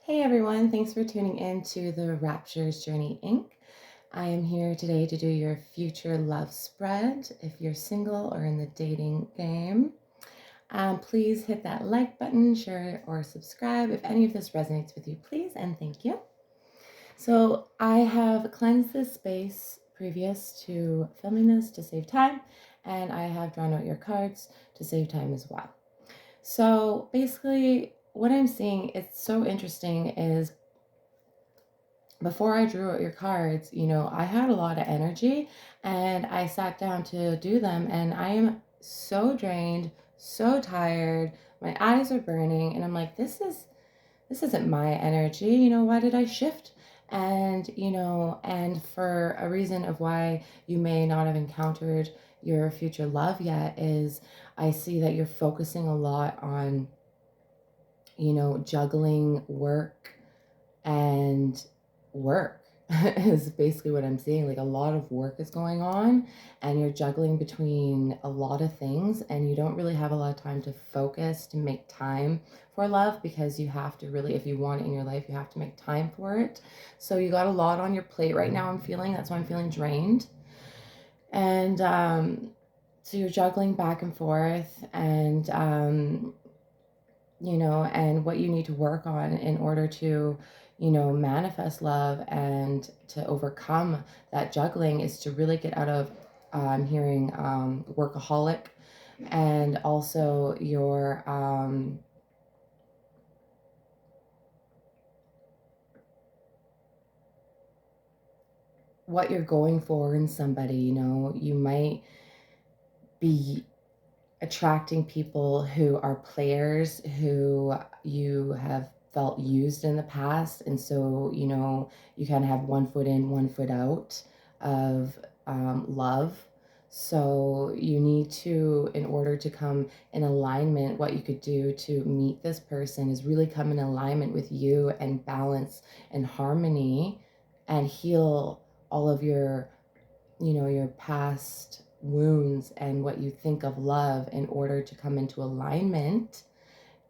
Hey everyone, thanks for tuning in to the Raptures Journey Inc. I am here today to do your future love spread. If you're single or in the dating game, please hit that like button, share, or subscribe. If any of this resonates with you, please and thank you. So, I have cleansed this space previous to filming this to save time, and I have drawn out your cards to save time as well. So, basically, what I'm seeing, it's so interesting, is before I drew out your cards, I had a lot of energy and I sat down to do them, and I am so drained, so tired. My eyes are burning, and I'm like, this isn't my energy. Why did I shift? And for a reason of why you may not have encountered your future love yet is I see that you're focusing a lot on, juggling and work is basically what I'm seeing. Like, a lot of work is going on and you're juggling between a lot of things, and you don't really have a lot of time to focus to make time for love, because you have to really, if you want it in your life, you have to make time for it. So you got a lot on your plate right now. That's why I'm feeling drained. And so you're juggling back and forth, and and what you need to work on in order to, manifest love and to overcome that juggling is to really get out of, I'm hearing workaholic, and also your, what you're going for in somebody. You might be attracting people who are players who you have felt used in the past. And so, you kind of have one foot in, one foot out of love. So you need to, in order to come in alignment, what you could do to meet this person is really come in alignment with you and balance and harmony and heal all of your, your past wounds and what you think of love in order to come into alignment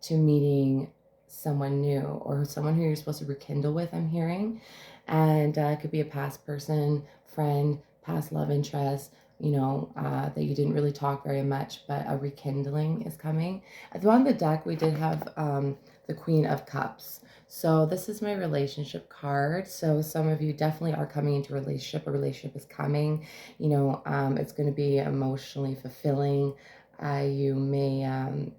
to meeting someone new or someone who you're supposed to rekindle with, I'm hearing. And it could be a past person, friend, past love interest, that you didn't really talk very much, but a rekindling is coming. On the deck, we did have the Queen of Cups. So this is my relationship card. So some of you definitely are coming into a relationship. A relationship is coming. It's going to be emotionally fulfilling. You may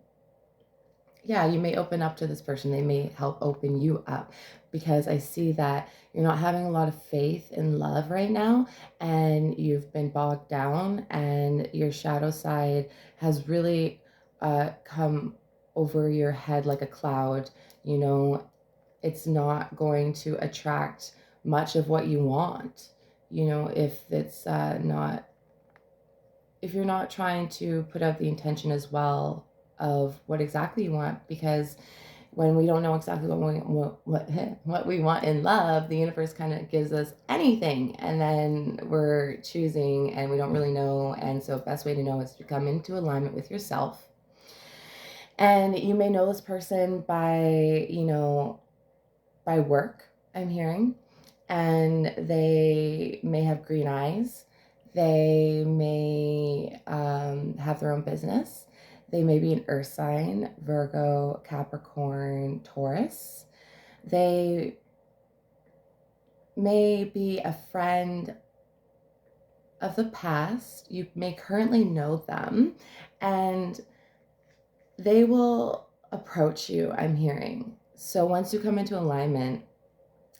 you may open up to this person. They may help open you up, because I see that you're not having a lot of faith in love right now, and you've been bogged down, and your shadow side has really come over your head like a cloud. It's not going to attract much of what you want, if it's not, if you're not trying to put out the intention as well of what exactly you want. Because when we don't know exactly what we want in love, the universe kind of gives us anything, and then we're choosing and we don't really know. And so best way to know is to come into alignment with yourself. And you may know this person by, by work, I'm hearing, and they may have green eyes. They may have their own business. They may be an earth sign, Virgo, Capricorn, Taurus. They may be a friend of the past. You may currently know them, and they will approach you, I'm hearing. So once you come into alignment,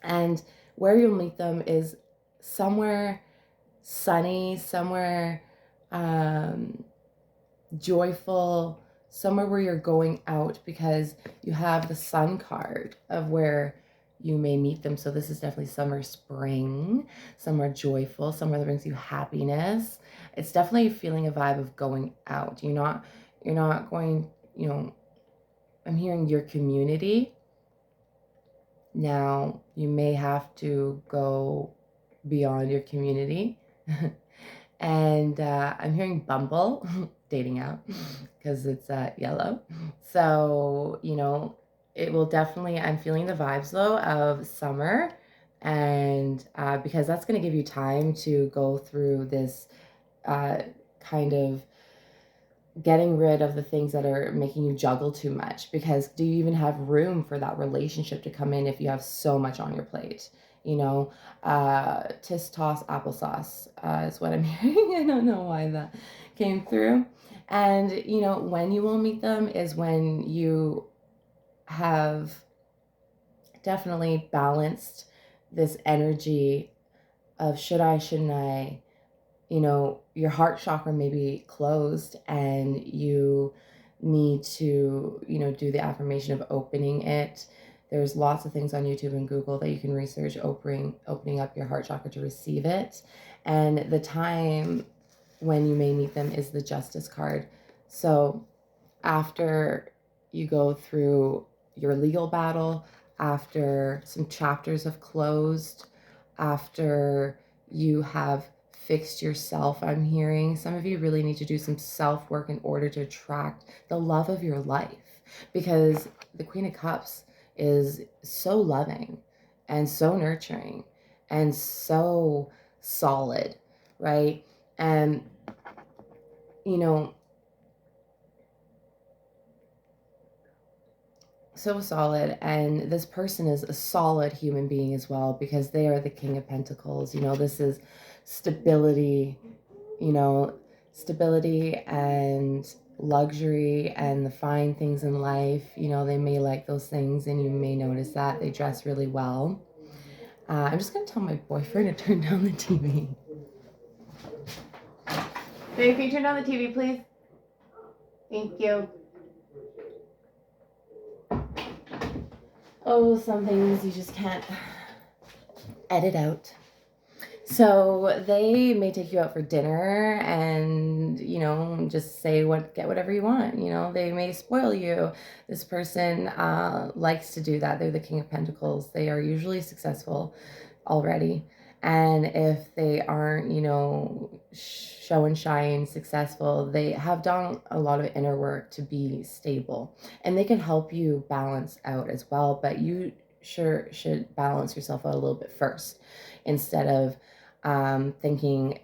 and where you'll meet them is somewhere sunny, somewhere joyful, somewhere where you're going out, because you have the sun card of where you may meet them. So this is definitely summer, spring, somewhere joyful, somewhere that brings you happiness. It's definitely feeling a vibe of going out. You're not going, I'm hearing your community. Now, you may have to go beyond your community. And I'm hearing Bumble, dating app, because it's yellow. So, it will definitely, I'm feeling the vibes though of summer, and because that's going to give you time to go through this uh, kind of getting rid of the things that are making you juggle too much, because do you even have room for that relationship to come in if you have so much on your plate? You know, tis toss applesauce is what I'm hearing. I don't know why that came through. And you know, when you will meet them is when you have definitely balanced this energy of should I, shouldn't I, you know, your heart chakra may be closed and you need to, you know, do the affirmation of opening it. There's lots of things on YouTube and Google that you can research opening up your heart chakra to receive it. And the time when you may meet them is the Justice card. So after you go through your legal battle, after some chapters have closed, after you have fixed yourself, I'm hearing some of you really need to do some self work in order to attract the love of your life, because the Queen of Cups is so loving and so nurturing and so solid, right? And, you know, so solid, and this person is a solid human being as well, because they are the King of Pentacles. You know, this is stability, you know, stability and luxury and the fine things in life. You know, they may like those things, and you may notice that they dress really well. I'm just gonna tell my boyfriend to turn down the TV. Babe, can you turn down the TV, please? Thank you. Oh, some things you just can't edit out. So they may take you out for dinner and, you know, just say get whatever you want. You know, they may spoil you. This person likes to do that. They're the King of Pentacles. They are usually successful already. And if they aren't, you know, show and shine successful, they have done a lot of inner work to be stable. And they can help you balance out as well. But you sure should balance yourself out a little bit first, instead of thinking,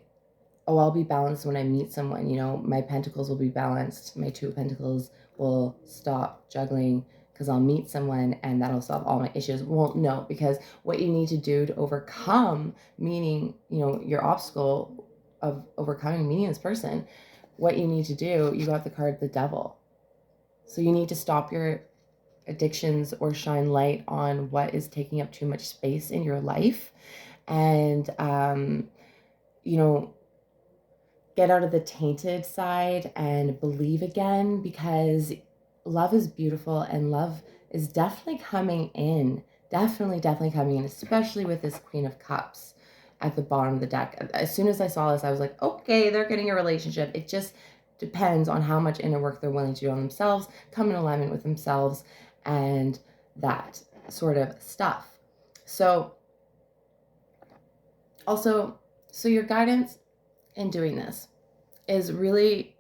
oh, I'll be balanced when I meet someone. You know, my pentacles will be balanced. My two of pentacles will stop juggling because I'll meet someone and that'll solve all my issues. Well, no, because what you need to do to overcome meeting, you know, your obstacle of overcoming meeting this person, what you need to do, you got the card, the Devil. So you need to stop your addictions or shine light on what is taking up too much space in your life. And, you know, get out of the tainted side and believe again, because love is beautiful and love is definitely coming in. Definitely coming in, especially with this Queen of Cups at the bottom of the deck. As soon as I saw this, I was like, okay, they're getting a relationship. It just depends on how much inner work they're willing to do on themselves, come in alignment with themselves, and that sort of stuff. So, also, so your guidance in doing this is really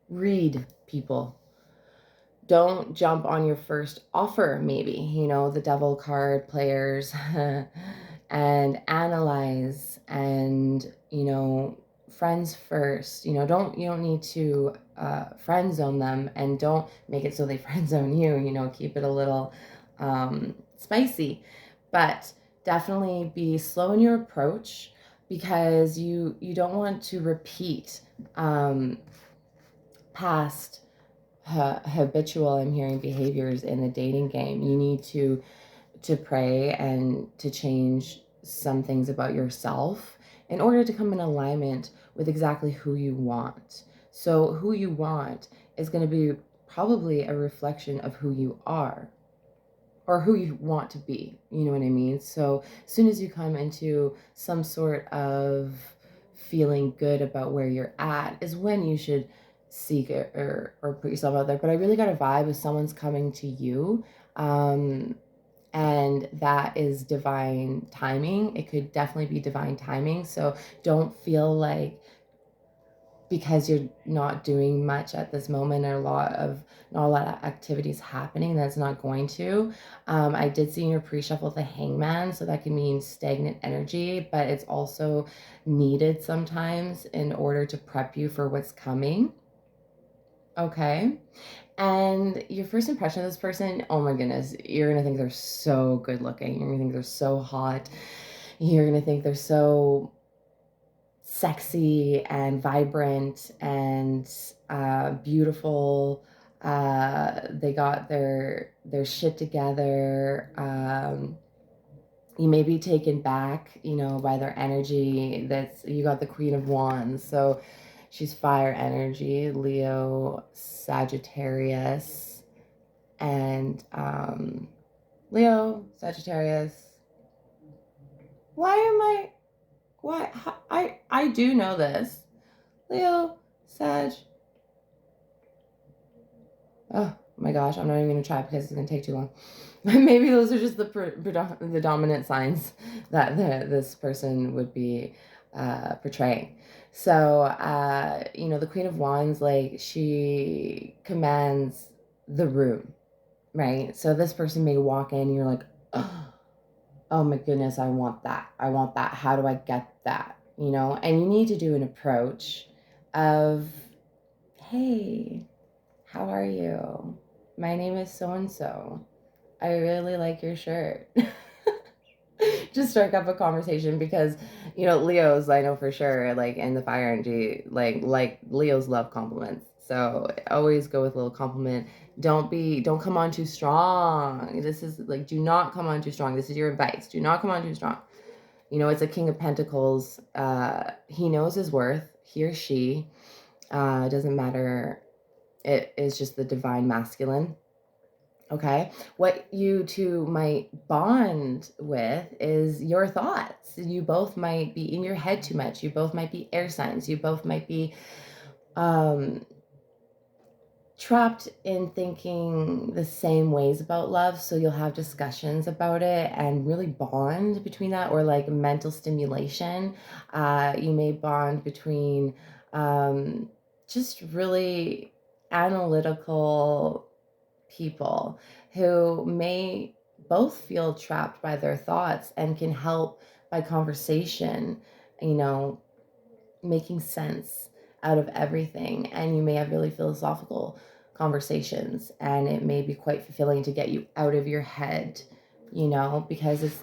read people. Don't jump on your first offer, maybe, you know, the Devil card players, and analyze, and, you know, friends first. You know, you don't need to friend zone them, and don't make it so they friend zone you. You know, keep it a little spicy, but definitely be slow in your approach, because you don't want to repeat past habitual, I'm hearing, behaviors in the dating game. You need to pray and to change some things about yourself in order to come in alignment with exactly who you want. So who you want is going to be probably a reflection of who you are, or who you want to be, you know what I mean? So as soon as you come into some sort of feeling good about where you're at is when you should seek it, or put yourself out there. But I really got a vibe of someone's coming to you, and that is divine timing. It could definitely be divine timing. So don't feel like because you're not doing much at this moment, or not a lot of activities happening, that's not going to. I did see in your pre-shuffle the Hangman, so that can mean stagnant energy, but it's also needed sometimes in order to prep you for what's coming. Okay. And your first impression of this person, oh my goodness, you're gonna think they're so good looking. You're gonna think they're so hot. You're gonna think they're so sexy and vibrant and beautiful. They got their shit together. You may be taken back, by their energy. That's You got the Queen of Wands, so she's fire energy, Leo, Sagittarius, and Leo, Sagittarius. Why am I? Why? I do know this. Leo, Sag. Oh my gosh, I'm not even gonna try because it's gonna take too long. Maybe those are just the dominant signs that this person would be portraying. So, the Queen of Wands, like, she commands the room, right? So this person may walk in and you're like, oh my goodness, I want that. I want that. How do I get that? And you need to do an approach of, hey, how are you? My name is so and so. I really like your shirt. Just strike up a conversation because, Leos, I know for sure, like, in the fire energy, like Leos love compliments. So always go with a little compliment. Don't come on too strong. This is like, do not come on too strong. This is your advice. Do not come on too strong. It's a King of Pentacles. He knows his worth. He or she. Doesn't matter. It is just the divine masculine. Okay. What you two might bond with is your thoughts. You both might be in your head too much. You both might be air signs. You both might be trapped in thinking the same ways about love. So you'll have discussions about it and really bond between that, or like mental stimulation. You may bond between just really analytical people who may both feel trapped by their thoughts and can help by conversation, making sense out of everything. And you may have really philosophical conversations, and it may be quite fulfilling to get you out of your head, because it's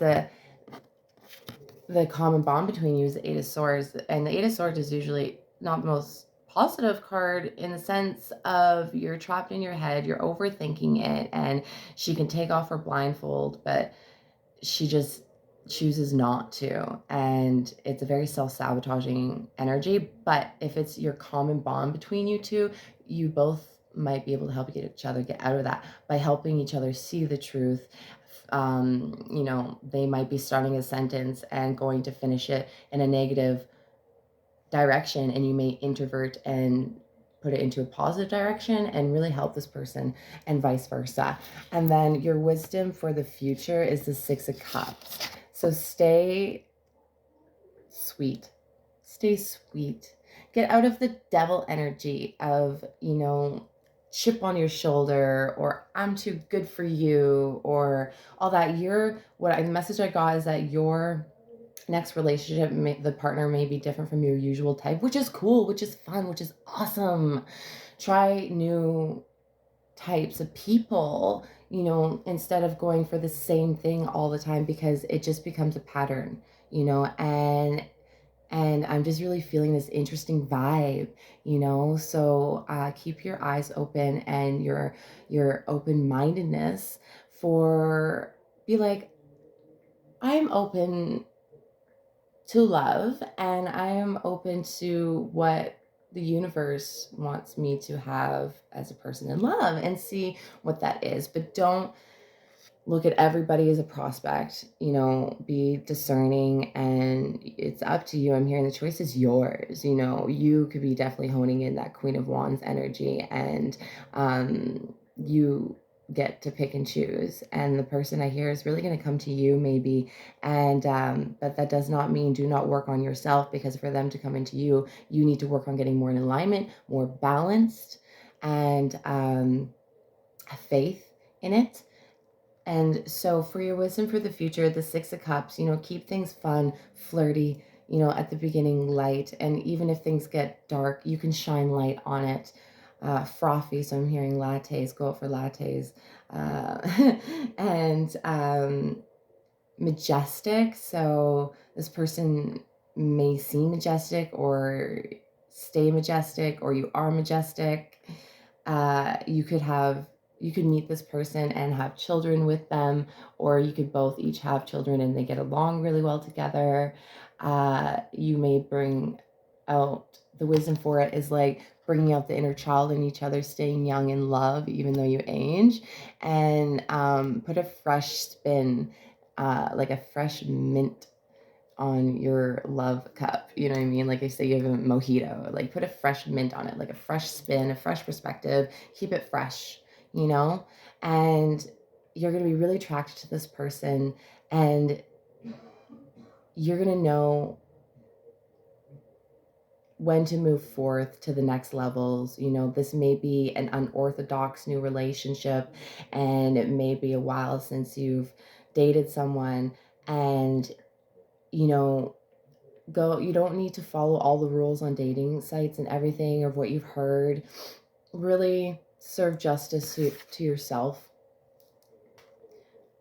the common bond between you is the Eight of Swords. And the Eight of Swords is usually not the most positive card, in the sense of you're trapped in your head, you're overthinking it, and she can take off her blindfold, but she just chooses not to. And it's a very self-sabotaging energy. But if it's your common bond between you two, you both might be able to help each other get out of that by helping each other see the truth. They might be starting a sentence and going to finish it in a negative direction, and you may introvert and put it into a positive direction and really help this person, and vice versa. And then your wisdom for the future is the Six of Cups. So stay sweet. Stay sweet. Get out of the devil energy of, chip on your shoulder, or I'm too good for you, or all that. The message I got is that your next relationship, the partner may be different from your usual type, which is cool, which is fun, which is awesome. Try new types of people, instead of going for the same thing all the time, because it just becomes a pattern, and I'm just really feeling this interesting vibe, so keep your eyes open and your open-mindedness for, be like, I'm open to love, and I am open to what the universe wants me to have as a person in love, and see what that is. But don't look at everybody as a prospect, be discerning, and it's up to you. I'm hearing the choice is yours. You could be definitely honing in that Queen of Wands energy, and you get to pick and choose, and the person I hear is really going to come to you maybe, and but that does not mean do not work on yourself, because for them to come into you, you need to work on getting more in alignment, more balanced, and have faith in it. And so for your wisdom for the future, the Six of Cups, keep things fun, flirty, at the beginning, light. And even if things get dark, you can shine light on it. Frothy, so I'm hearing lattes, go out for lattes. And majestic, so this person may seem majestic or stay majestic, or you are majestic. You could meet this person and have children with them, or you could both each have children and they get along really well together. You may bring out the wisdom for it is like bringing out the inner child in each other, staying young in love even though you age, and put a fresh spin, like a fresh mint on your love cup. You know what I mean? Like I say, you have a mojito, like put a fresh mint on it, like a fresh spin, a fresh perspective, keep it fresh, and you're going to be really attracted to this person, and you're going to know when to move forth to the next levels. This may be an unorthodox new relationship, and it may be a while since you've dated someone, and you don't need to follow all the rules on dating sites and everything of what you've heard. Really serve justice to yourself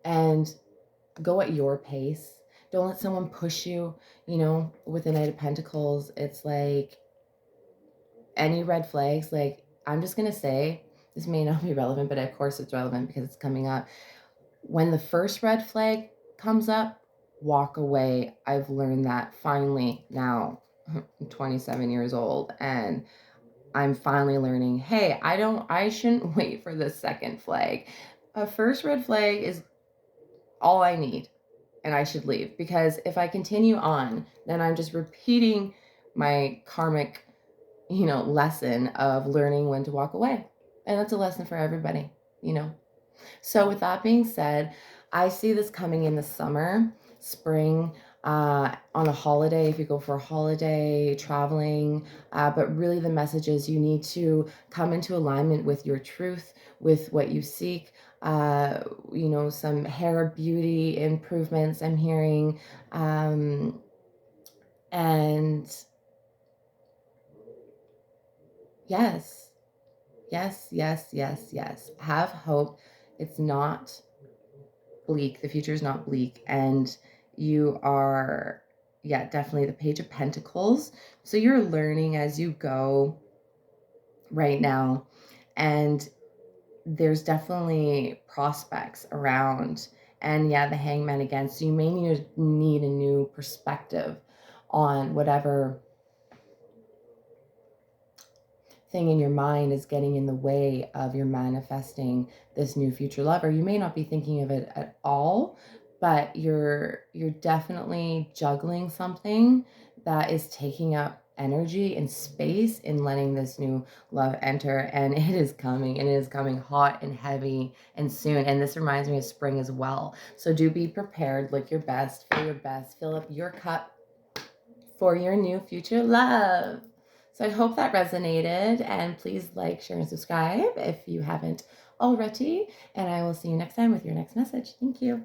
and go at your pace. Don't let someone push you. With the Knight of Pentacles, it's like any red flags, like I'm just going to say, this may not be relevant, but of course it's relevant because it's coming up. When the first red flag comes up, walk away. I've learned that finally now. I'm 27 years old, and I'm finally learning, hey, I shouldn't wait for the second flag. A first red flag is all I need, and I should leave, because if I continue on, then I'm just repeating my karmic, lesson of learning when to walk away. And that's a lesson for everybody, So with that being said, I see this coming in the summer, spring, on a holiday, if you go for a holiday, traveling. But really the message is you need to come into alignment with your truth, with what you seek. Some hair beauty improvements I'm hearing. And yes, yes, yes, yes, yes. Have hope. It's not bleak. The future is not bleak. And you are, yeah, definitely the Page of Pentacles. So you're learning as you go right now. And there's definitely prospects around. And yeah, the Hangman again. So you may need a new perspective on whatever thing in your mind is getting in the way of your manifesting this new future lover. You may not be thinking of it at all, but you're definitely juggling something that is taking up energy and space in letting this new love enter, and it is coming, and it is coming hot and heavy and soon. And this reminds me of spring as well, so do be prepared. Look your best, feel your best, fill up your cup for your new future love. So I hope that resonated, and please like, share, and subscribe if you haven't already. And I will see you next time with your next message. Thank you.